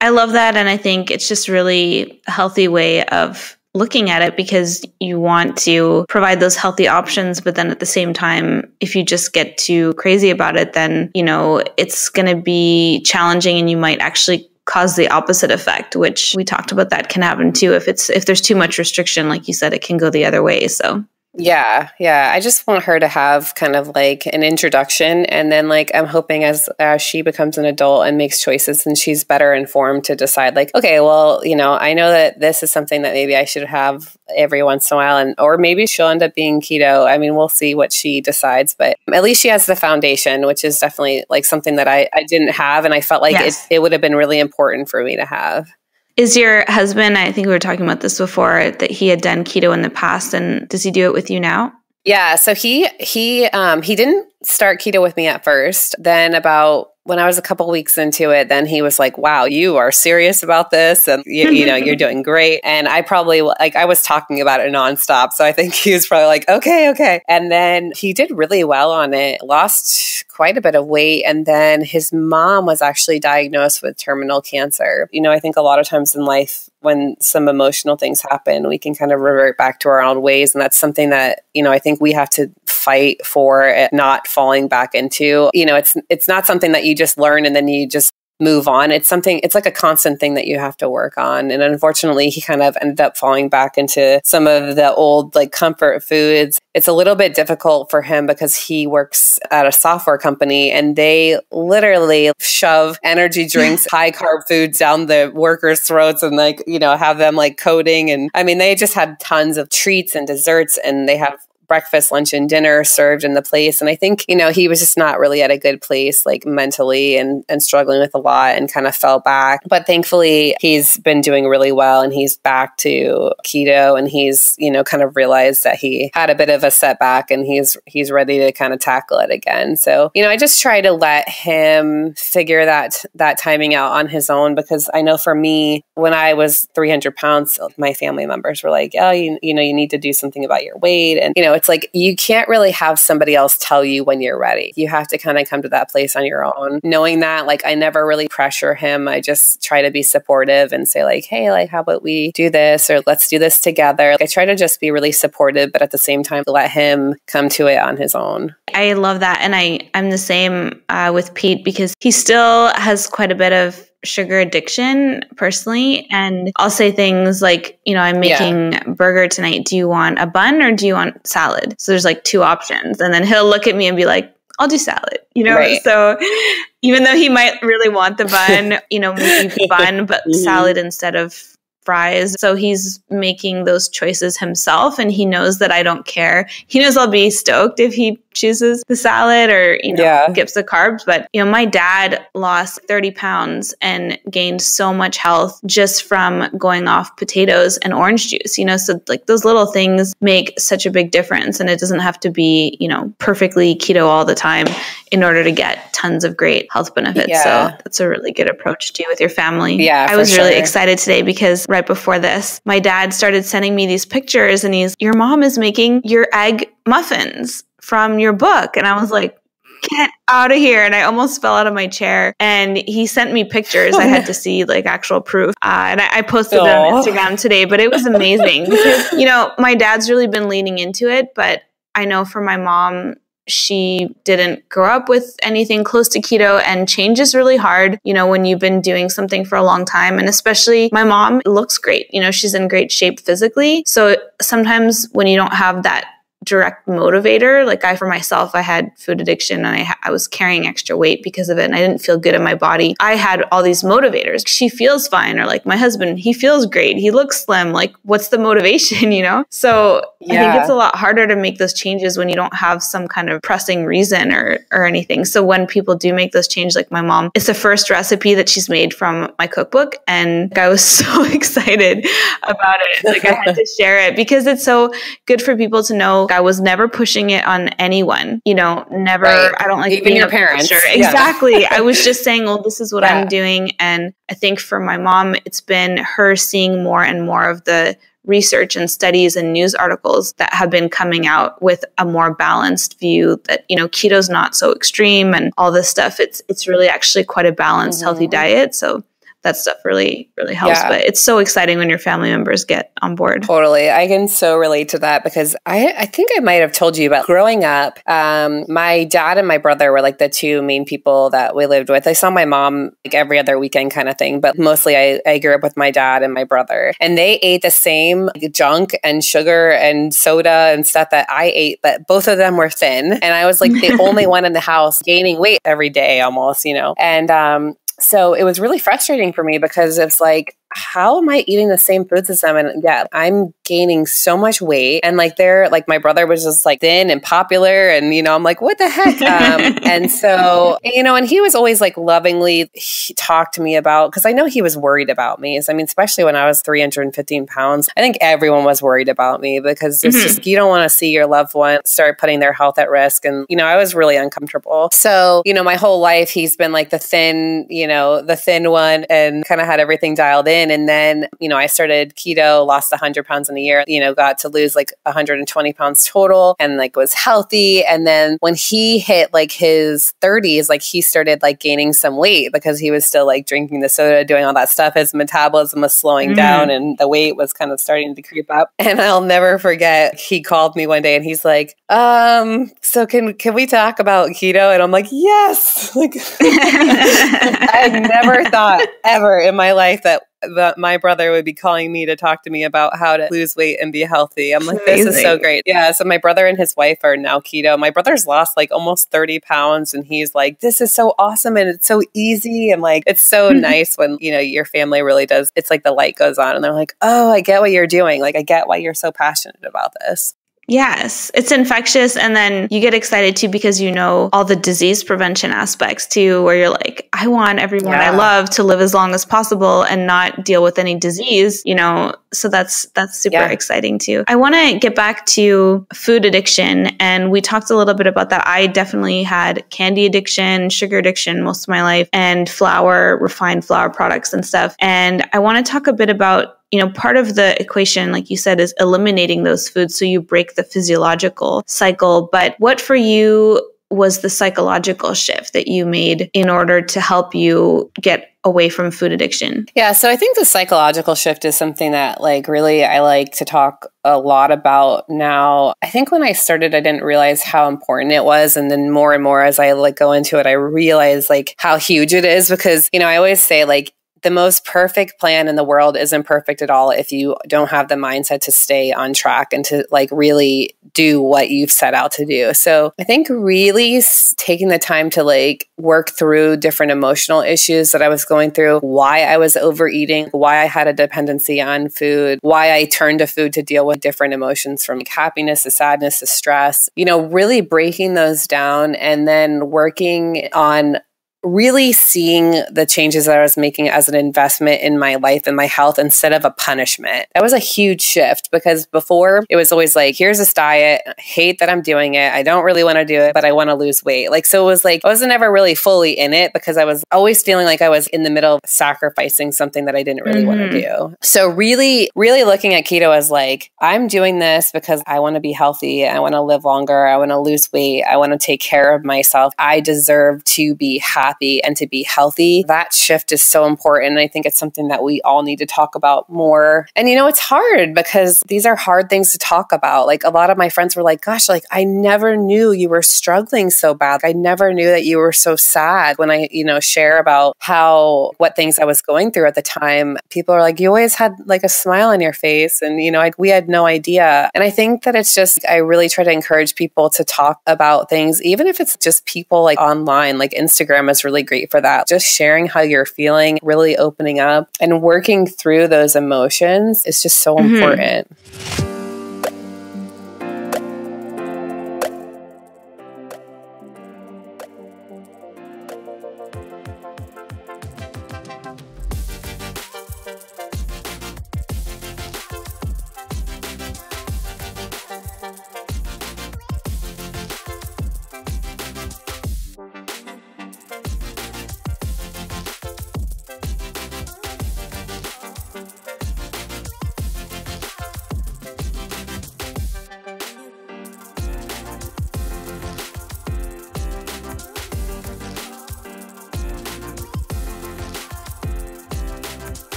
I love that. And I think it's just really a healthy way of looking at it because you want to provide those healthy options. But then at the same time, if you just get too crazy about it, then, it's going to be challenging and you might actually cause the opposite effect, which we talked about that can happen too. If there's too much restriction, like you said, it can go the other way. So Yeah. I just want her to have kind of like an introduction. And then like, I'm hoping as she becomes an adult and makes choices and she's better informed to decide like, okay, well, I know that this is something that maybe I should have every once in a while. Or maybe she'll end up being keto. I mean, we'll see what she decides, but at least she has the foundation, which is definitely like something that I didn't have. And I felt like it would have been really important for me to have. Is your husband, I think we were talking about this before, that he had done keto in the past, and does he do it with you now? Yeah, so he didn't start keto with me at first. Then when I was a couple weeks into it, then he was like, wow, you are serious about this. And you're doing great. And I probably I was talking about it nonstop. So I think he was probably like, okay. And then he did really well on it, lost quite a bit of weight. And then his mom was actually diagnosed with terminal cancer. I think a lot of times in life, when some emotional things happen, we can kind of revert back to our old ways. And that's something that, I think we have to fight for not falling back into. It's not something that you just learn and then you just move on. It's like a constant thing that you have to work on. And unfortunately, he kind of ended up falling back into some of the old like comfort foods. It's a little bit difficult for him because he works at a software company and they literally shove energy drinks, high carb foods down the workers' throats and have them like coding. And I mean, they just had tons of treats and desserts and they have breakfast, lunch, and dinner served in the place. And I think, he was just not really at a good place, like mentally and struggling with a lot and kind of fell back. But thankfully, he's been doing really well and he's back to keto and he's, kind of realized that he had a bit of a setback and he's ready to kind of tackle it again. So, I just try to let him figure that timing out on his own, because I know for me, when I was 300 pounds, my family members were like, oh, you need to do something about your weight. And, it's like, you can't really have somebody else tell you when you're ready. You have to kind of come to that place on your own. Knowing that, like, I never really pressure him. I just try to be supportive and say like, hey, like, how about we do this, or let's do this together. Like, I try to just be really supportive, but at the same time, let him come to it on his own. I love that. And I'm the same with Pete, because he still has quite a bit of sugar addiction personally. And I'll say things like, I'm making burger tonight. Do you want a bun or do you want salad? So there's like two options. And then he'll look at me and be like, I'll do salad, Right. So even though he might really want the bun, maybe bun, but salad instead of fries. So he's making those choices himself, and he knows that I don't care. He knows I'll be stoked if he chooses the salad or, skips the carbs. But, my dad lost 30 pounds and gained so much health just from going off potatoes and orange juice, so like those little things make such a big difference. And it doesn't have to be, perfectly keto all the time in order to get tons of great health benefits. Yeah. So that's a really good approach to with your family. Yeah, I was really excited today because right before this, my dad started sending me these pictures and your mom is making your egg muffins from your book. And I was like, get out of here. And I almost fell out of my chair. And he sent me pictures. I had to see like actual proof. And I posted it on Instagram today, but it was amazing because, my dad's really been leaning into it. But I know for my mom, she didn't grow up with anything close to keto, and change is really hard, when you've been doing something for a long time. And especially my mom looks great. She's in great shape physically. So sometimes when you don't have that direct motivator, like for myself, I had food addiction and I was carrying extra weight because of it and I didn't feel good in my body. I had all these motivators. She feels fine, or like my husband, he feels great. He looks slim. Like, what's the motivation, So I think it's a lot harder to make those changes when you don't have some kind of pressing reason or anything. So when people do make those changes, like my mom, it's the first recipe that she's made from my cookbook. And I was so excited about it. Like, I had to share it because it's so good for people to know. I was never pushing it on anyone, never. Right. I don't like even your parents. Yeah. Exactly. I was just saying, well, this is what I'm doing. And I think for my mom, it's been her seeing more and more of the research and studies and news articles that have been coming out with a more balanced view that, keto's not so extreme and all this stuff. It's really actually quite a balanced, healthy diet. So that stuff really, really helps. Yeah. But it's so exciting when your family members get on board. Totally. I can so relate to that because I think I might have told you about growing up. My dad and my brother were like the two main people that we lived with. I saw my mom like every other weekend kind of thing, but mostly I grew up with my dad and my brother. And they ate the same junk and sugar and soda and stuff that I ate, but both of them were thin. And I was like the only one in the house gaining weight every day almost, And so it was really frustrating for me because it's like, how am I eating the same foods as them? And yeah, I'm gaining so much weight. And like my brother was just like thin and popular. And, I'm like, what the heck? And so, and he was always like lovingly talked to me about, because I know he was worried about me. So, especially when I was 315 pounds, I think everyone was worried about me because it's just, you don't want to see your loved one start putting their health at risk. And, I was really uncomfortable. So, my whole life, he's been like the thin one and kind of had everything dialed in. And then, I started keto, lost 100 pounds in a year, got to lose like 120 pounds total and like was healthy. And then when he hit like his 30s, like he started like gaining some weight because he was still like drinking the soda, doing all that stuff. His metabolism was slowing down and the weight was kind of starting to creep up. And I'll never forget, he called me one day and he's like, so can we talk about keto? And I'm like, yes. Like, I had never thought ever in my life that my brother would be calling me to talk to me about how to lose weight and be healthy. I'm like, this is so great. Yeah. So my brother and his wife are now keto. My brother's lost like almost 30 pounds and he's like, this is so awesome. And it's so easy. And like, it's so nice when, your family really does. It's like the light goes on and they're like, oh, I get what you're doing. Like, I get why you're so passionate about this. Yes, it's infectious. And then you get excited too because you know all the disease prevention aspects too, where you're like, I want everyone I love to live as long as possible and not deal with any disease, you know? So that's super exciting too. I want to get back to food addiction. And we talked a little bit about that. I definitely had candy addiction, sugar addiction most of my life, and refined flour products and stuff. And I want to talk a bit about, you know, part of the equation, like you said, is eliminating those foods so you break the physiological cycle. But what for you was the psychological shift that you made in order to help you get away from food addiction? Yeah, so I think the psychological shift is something that like really I like to talk a lot about now. I think when I started, I didn't realize how important it was. And then more and more as I like go into it, I realize like how huge it is because, you know, I always say like, the most perfect plan in the world isn't perfect at all if you don't have the mindset to stay on track and to like really do what you've set out to do. So I think really taking the time to like work through different emotional issues that I was going through, why I was overeating, why I had a dependency on food, why I turned to food to deal with different emotions from like happiness to sadness to stress, you know, really breaking those down and then working on really seeing the changes that I was making as an investment in my life and my health instead of a punishment. That was a huge shift because before it was always like, here's this diet, I hate that I'm doing it. I don't really want to do it, but I want to lose weight. Like, so it was like, I wasn't ever really fully in it because I was always feeling like I was in the middle of sacrificing something that I didn't really want to do. So really, really looking at keto as like, I'm doing this because I want to be healthy. I want to live longer. I want to lose weight. I want to take care of myself. I deserve to be happy and to be healthy. That shift is so important. And I think it's something that we all need to talk about more. And you know, it's hard because these are hard things to talk about. Like a lot of my friends were like, gosh, like I never knew you were struggling so bad. I never knew that you were so sad. When I, you know, share about what things I was going through at the time, people are like, you always had like a smile on your face. And, you know, like we had no idea. And I think that it's just, I really try to encourage people to talk about things, even if it's just people like online, like Instagram is really great for that. Just sharing how you're feeling, really opening up and working through those emotions is just so important.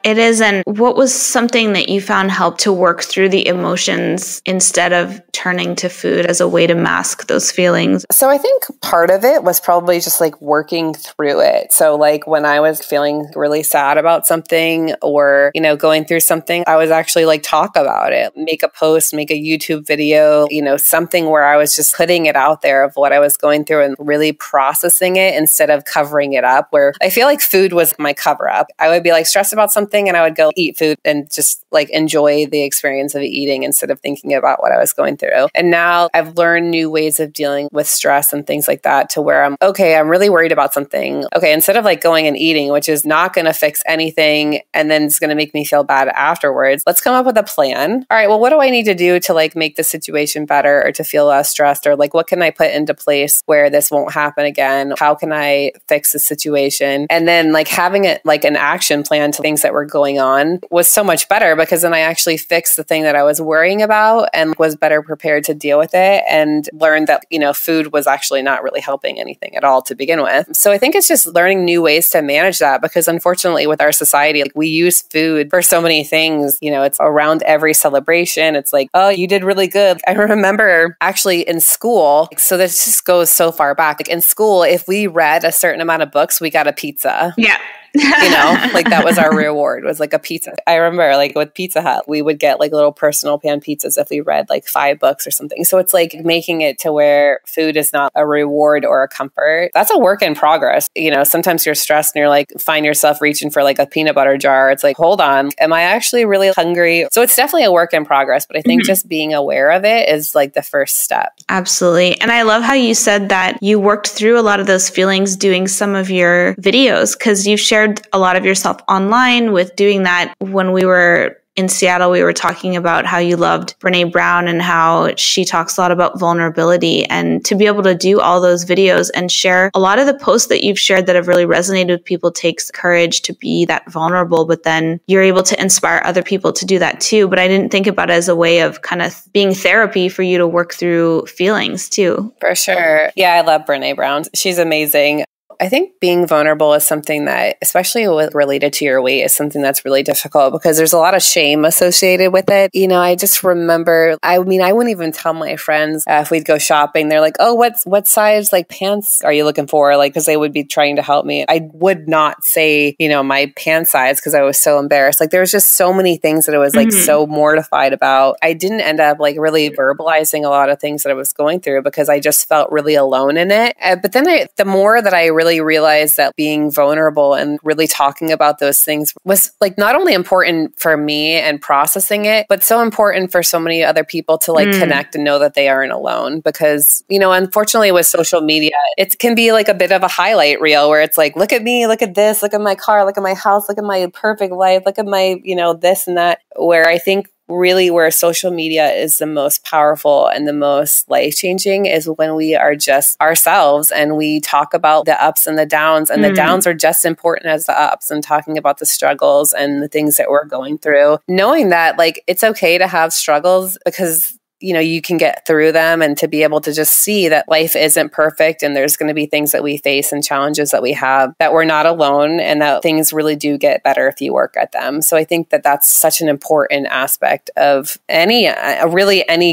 It is. And what was something that you found helped to work through the emotions instead of turning to food as a way to mask those feelings? So I think part of it was probably just like working through it. So like when I was feeling really sad about something or, you know, going through something, I was actually like talk about it, make a post, make a YouTube video, you know, something where I was just putting it out there of what I was going through and really processing it instead of covering it up, where I feel like food was my cover up. I would be like stressed about something and I would go eat food and just like enjoy the experience of eating instead of thinking about what I was going through. And now I've learned new ways of dealing with stress and things like that to where I'm really worried about something. Okay, instead of like going and eating, which is not going to fix anything and then it's going to make me feel bad afterwards, let's come up with a plan. All right, well, what do I need to do to like make the situation better or to feel less stressed, or like what can I put into place where this won't happen again? How can I fix the situation? And then like having it like an action plan to things that we're were going on was so much better, because then I actually fixed the thing that I was worrying about and was better prepared to deal with it, and learned that, food was actually not really helping anything at all to begin with. So I think it's just learning new ways to manage that, because unfortunately with our society, we use food for so many things. It's around every celebration. It's like, oh, you did really good. I remember actually in school, so this just goes so far back. Like in school, if we read a certain amount of books, we got a pizza. Yeah. That was our reward, was like a pizza. I remember with Pizza Hut, we would get little personal pan pizzas if we read 5 books or something. So it's making it to where food is not a reward or a comfort. That's a work in progress. Sometimes you're stressed and you're find yourself reaching for a peanut butter jar. It's hold on, am I actually really hungry? So it's definitely a work in progress, but I think just being aware of it is the first step. Absolutely. And I love how you said that you worked through a lot of those feelings doing some of your videos, because you've shared a lot of yourself online with doing that. When we were in Seattle, we were talking about how you loved Brené Brown and how she talks a lot about vulnerability, and to be able to do all those videos and share a lot of the posts that you've shared that have really resonated with people takes courage to be that vulnerable, but then you're able to inspire other people to do that too. But I didn't think about it as a way of kind of being therapy for you to work through feelings too. For sure. Yeah, I love Brené Brown. She's amazing. I think being vulnerable is something that, especially related to your weight, is something that's really difficult, because there's a lot of shame associated with it. I just remember, I wouldn't even tell my friends if we'd go shopping. They're like, oh, what size pants are you looking for? Because they would be trying to help me. I would not say, my pant size, because I was so embarrassed. There was just so many things that I was so mortified about. I didn't end up really verbalizing a lot of things that I was going through, because I just felt really alone in it. But then the more that I really realized that being vulnerable and really talking about those things was not only important for me and processing it, but so important for so many other people to connect and know that they aren't alone. Because, unfortunately with social media, it can be a bit of a highlight reel where it's look at me, look at this, look at my car, look at my house, look at my perfect life, look at my, this and that, where I think really where social media is the most powerful and the most life-changing is when we are just ourselves and we talk about the ups and the downs, and the downs are just important as the ups, and talking about the struggles and the things that we're going through, knowing that it's okay to have struggles, because you can get through them, and to be able to just see that life isn't perfect, and there's going to be things that we face and challenges that we have, that we're not alone, and that things really do get better if you work at them. So I think that that's such an important aspect of any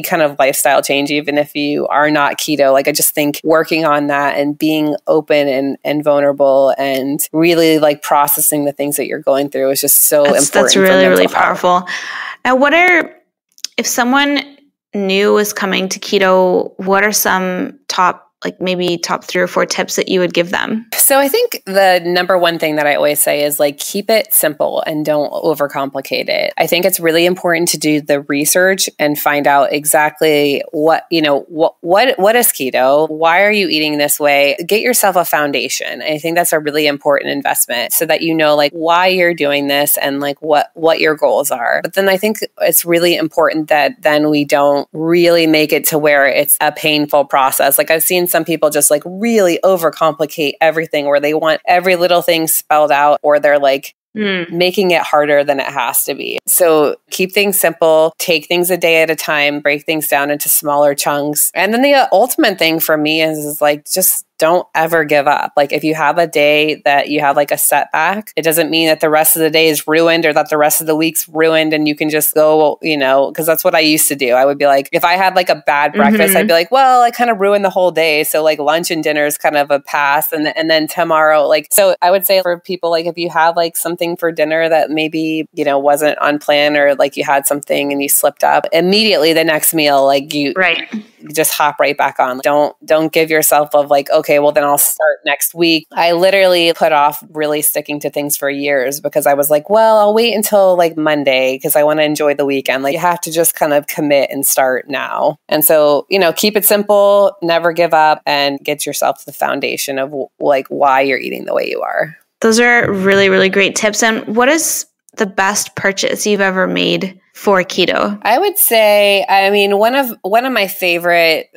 kind of lifestyle change, even if you are not keto. I just think working on that and being open and vulnerable and really processing the things that you're going through is just so important. That's really, really powerful. Now, if someone new is coming to keto, what are some maybe top 3 or 4 tips that you would give them? So I think the number one thing that I always say is keep it simple and don't overcomplicate it. I think it's really important to do the research and find out exactly what is keto? Why are you eating this way? Get yourself a foundation. I think that's a really important investment, so that why you're doing this and what your goals are. But then I think it's really important that then we don't really make it to where it's a painful process. I've seen some people just really overcomplicate everything, where they want every little thing spelled out, or they're making it harder than it has to be. So keep things simple, take things a day at a time, break things down into smaller chunks. And then the ultimate thing for me is just don't ever give up. If you have a day that you have a setback, it doesn't mean that the rest of the day is ruined, or that the rest of the week's ruined and you can just go, because that's what I used to do. I would be if I had a bad breakfast, I'd be well, I kind of ruined the whole day. So lunch and dinner is kind of a pass. And then tomorrow, so I would say for people, if you have something for dinner that maybe, wasn't on plan, or you had something and you slipped up, immediately the next meal, you just hop right back on. Don't give yourself okay, well then I'll start next week. I literally put off really sticking to things for years, because I was well, I'll wait until Monday, because I want to enjoy the weekend. You have to just kind of commit and start now. And so, keep it simple, never give up, and get yourself the foundation of why you're eating the way you are. Those are really, really great tips. And what is the best purchase you've ever made for keto? I would say, I mean, one of my favorite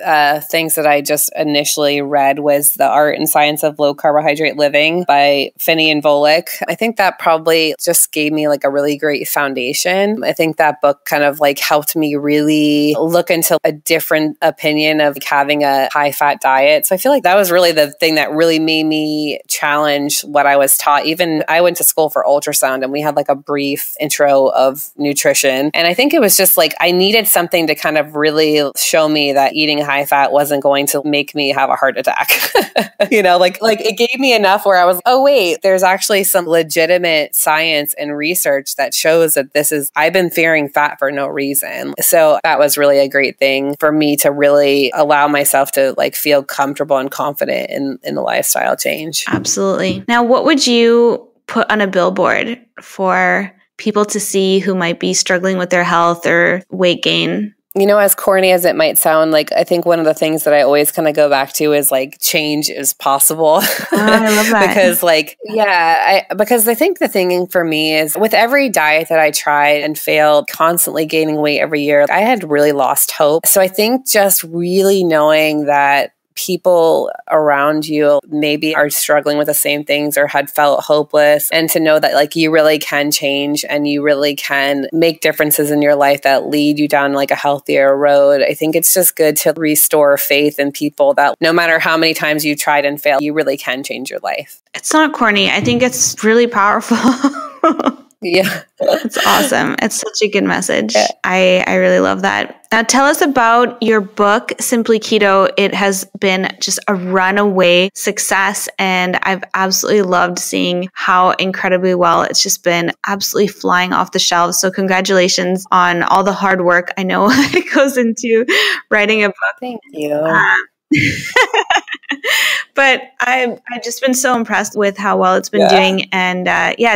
things that I just initially read was The Art and Science of Low Carbohydrate Living by Finney and Volek. I think that probably just gave me like a really great foundation. I think that book kind of like helped me really look into a different opinion of like having a high fat diet. So I feel like that was really the thing that really made me challenge what I was taught. Even I went to school for ultrasound and we had like a brief intro of nutrition. And I think it was just like I needed something to kind of really show me that eating high fat wasn't going to make me have a heart attack. Like it gave me enough where I was, oh wait, there's actually some legitimate science and research that shows that I've been fearing fat for no reason. So that was really a great thing for me to really allow myself to like feel comfortable and confident in the lifestyle change. Absolutely. Now, what would you put on a billboard for people to see who might be struggling with their health or weight gain? As corny as it might sound, like I think one of the things that I always kind of go back to is like change is possible. Oh, I love that. because I think the thing for me is with every diet that I tried and failed, constantly gaining weight every year, I had really lost hope. So I think just really knowing that people around you maybe are struggling with the same things or had felt hopeless, and to know that like you really can change and you really can make differences in your life that lead you down like a healthier road. I think it's just good to restore faith in people that no matter how many times you tried and failed, you really can change your life. It's not corny. I think it's really powerful. Yeah. It's awesome. It's such a good message. Yeah. I really love that. Now tell us about your book, Simply Keto. It has been just a runaway success, and I've absolutely loved seeing how incredibly well it's just been absolutely flying off the shelves. So congratulations on all the hard work I know it goes into writing a book. Thank you. But I've just been so impressed with how well it's been doing. And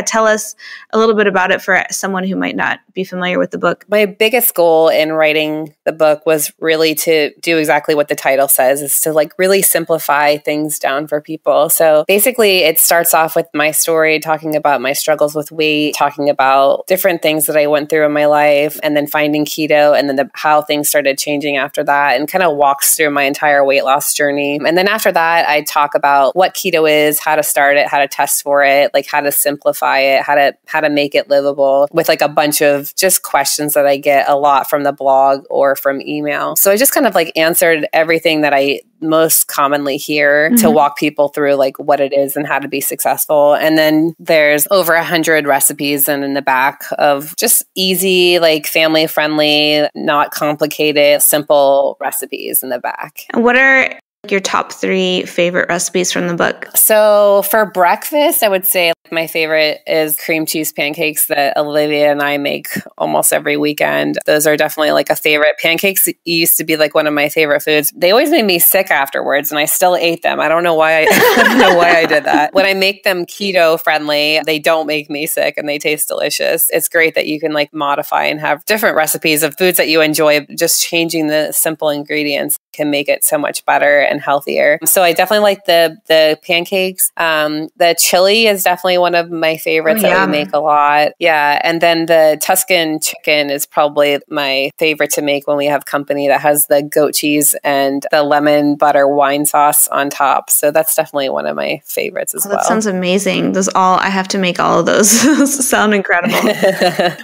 tell us a little bit about it for someone who might not be familiar with the book. My biggest goal in writing the book was really to do exactly what the title says, is to like really simplify things down for people. So basically it starts off with my story, talking about my struggles with weight, talking about different things that I went through in my life, and then finding keto, and then how things started changing after that, and kind of walks through my entire weight loss journey. And then after that, I talk about what keto is, how to start it, how to test for it, like how to simplify it, how to make it livable, with like a bunch of just questions that I get a lot from the blog or from email. So I just kind of like answered everything that I most commonly hear to walk people through like what it is and how to be successful. And then there's over 100 recipes and in the back of just easy, like family friendly, not complicated, simple recipes in the back. And what are your top 3 favorite recipes from the book? So for breakfast, I would say my favorite is cream cheese pancakes that Olivia and I make almost every weekend. Those are definitely like a favorite. Pancakes used to be like one of my favorite foods. They always made me sick afterwards, and I still ate them. I don't know why I did that. When I make them keto friendly, they don't make me sick and they taste delicious. It's great that you can like modify and have different recipes of foods that you enjoy. Just changing the simple ingredients can make it so much better and healthier. So I definitely like the pancakes. The chili is definitely one of my favorites that we make a lot. Yeah. And then the Tuscan chicken is probably my favorite to make when we have company, that has the goat cheese and the lemon butter wine sauce on top. So that's definitely one of my favorites as well. That sounds amazing. I have to make all of those. Those sound incredible.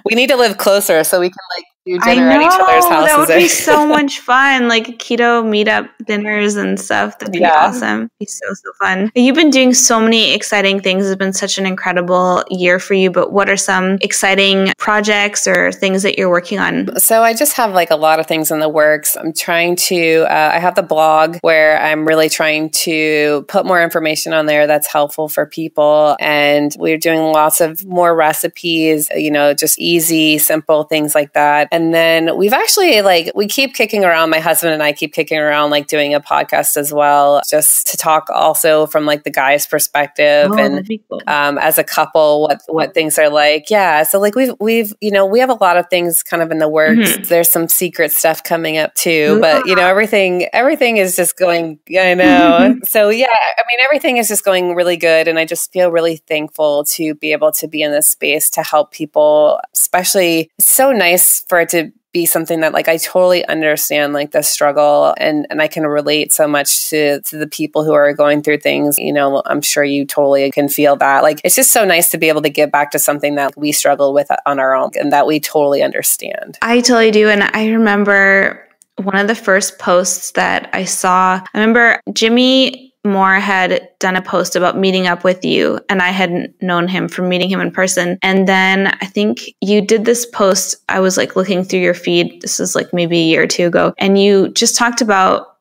We need to live closer so we can like do dinner at each other's houses. That would be so much fun. Like keto meetup dinners and stuff. That'd be awesome. It'd be so fun. You've been doing so many exciting things. It's been such an incredible year for you, but what are some exciting projects or things that you're working on? So I just have like a lot of things in the works. I'm trying to, I have the blog where I'm really trying to put more information on there that's helpful for people. And we're doing lots of more recipes, just easy, simple things like that. And then we've actually we keep kicking around, my husband and I keep kicking around doing a podcast as well, just to talk also from the guy's perspective and cool. As a couple, what things are like. Yeah. So we've we have a lot of things kind of in the works. Mm-hmm. There's some secret stuff coming up too, but everything is just going, I know. So yeah, I mean, everything is just going really good. And I just feel really thankful to be able to be in this space to help people, especially it's so nice for it to be something that I totally understand the struggle and I can relate so much to the people who are going through things. I'm sure you totally can feel that. It's just so nice to be able to give back to something that we struggle with on our own and that we totally understand. I totally do. And I remember one of the first posts that I saw, I remember Jimmy Moore had done a post about meeting up with you, and I hadn't known him from meeting him in person. And then I think you did this post. I was looking through your feed. This is maybe a year or two ago. And you just talked about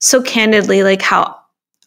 so candidly, how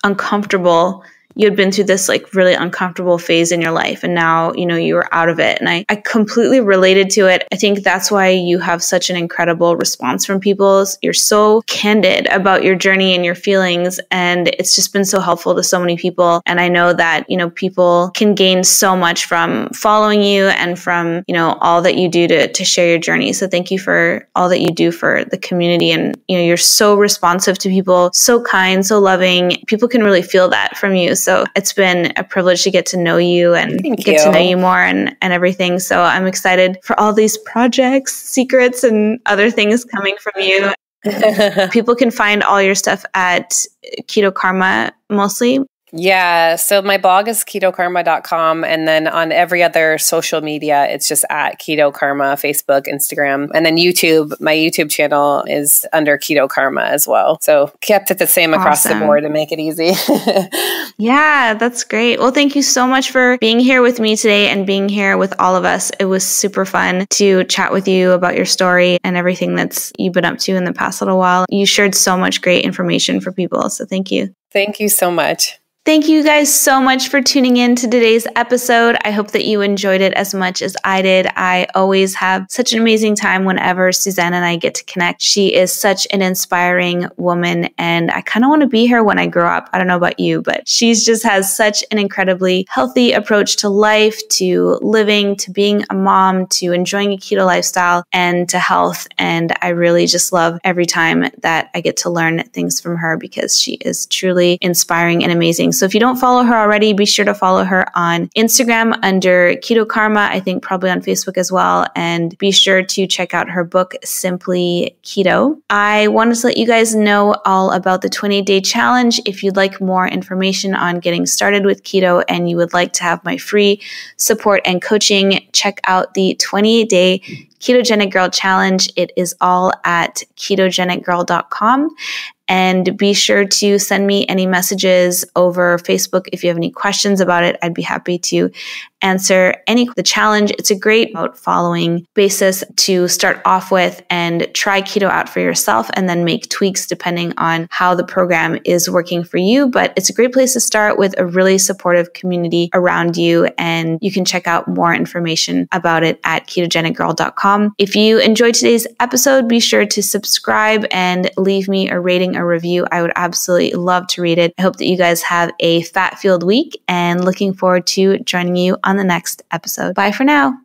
uncomfortable you had been through this really uncomfortable phase in your life. And now, you were out of it. And I completely related to it. I think that's why you have such an incredible response from people. You're so candid about your journey and your feelings. And it's just been so helpful to so many people. And I know that, people can gain so much from following you and from, all that you do to share your journey. So thank you for all that you do for the community. And, you're so responsive to people, so kind, so loving. People can really feel that from you. So it's been a privilege to get to know you and get to know you more and everything. So I'm excited for all these projects, secrets, and other things coming from you. People can find all your stuff at Keto Karma mostly. Yeah. So my blog is ketokarma.com. And then on every other social media, it's just at Keto Karma, Facebook, Instagram. And then YouTube, my YouTube channel is under Keto Karma as well. So kept it the same across the board to make it easy. Yeah, that's great. Well, thank you so much for being here with me today and being here with all of us. It was super fun to chat with you about your story and everything that's you've been up to in the past little while. You shared so much great information for people. So thank you. Thank you so much. Thank you guys so much for tuning in to today's episode. I hope that you enjoyed it as much as I did. I always have such an amazing time whenever Suzanne and I get to connect. She is such an inspiring woman, and I kind of want to be her when I grow up. I don't know about you, but she just has such an incredibly healthy approach to life, to living, to being a mom, to enjoying a keto lifestyle, and to health. And I really just love every time that I get to learn things from her because she is truly inspiring and amazing. So if you don't follow her already, be sure to follow her on Instagram under Keto Karma, I think probably on Facebook as well. And be sure to check out her book, Simply Keto. I wanted to let you guys know all about the 28-day challenge. If you'd like more information on getting started with keto and you would like to have my free support and coaching, check out the 28-day Ketogenic Girl Challenge. It is all at ketogenicgirl.com. And be sure to send me any messages over Facebook if you have any questions about it. I'd be happy to answer the challenge. It's a great following basis to start off with and try keto out for yourself and then make tweaks depending on how the program is working for you. But it's a great place to start with a really supportive community around you. And you can check out more information about it at ketogenicgirl.com. If you enjoyed today's episode, be sure to subscribe and leave me a rating, a review. I would absolutely love to read it. I hope that you guys have a fat-filled week and looking forward to joining you on the next episode. Bye for now.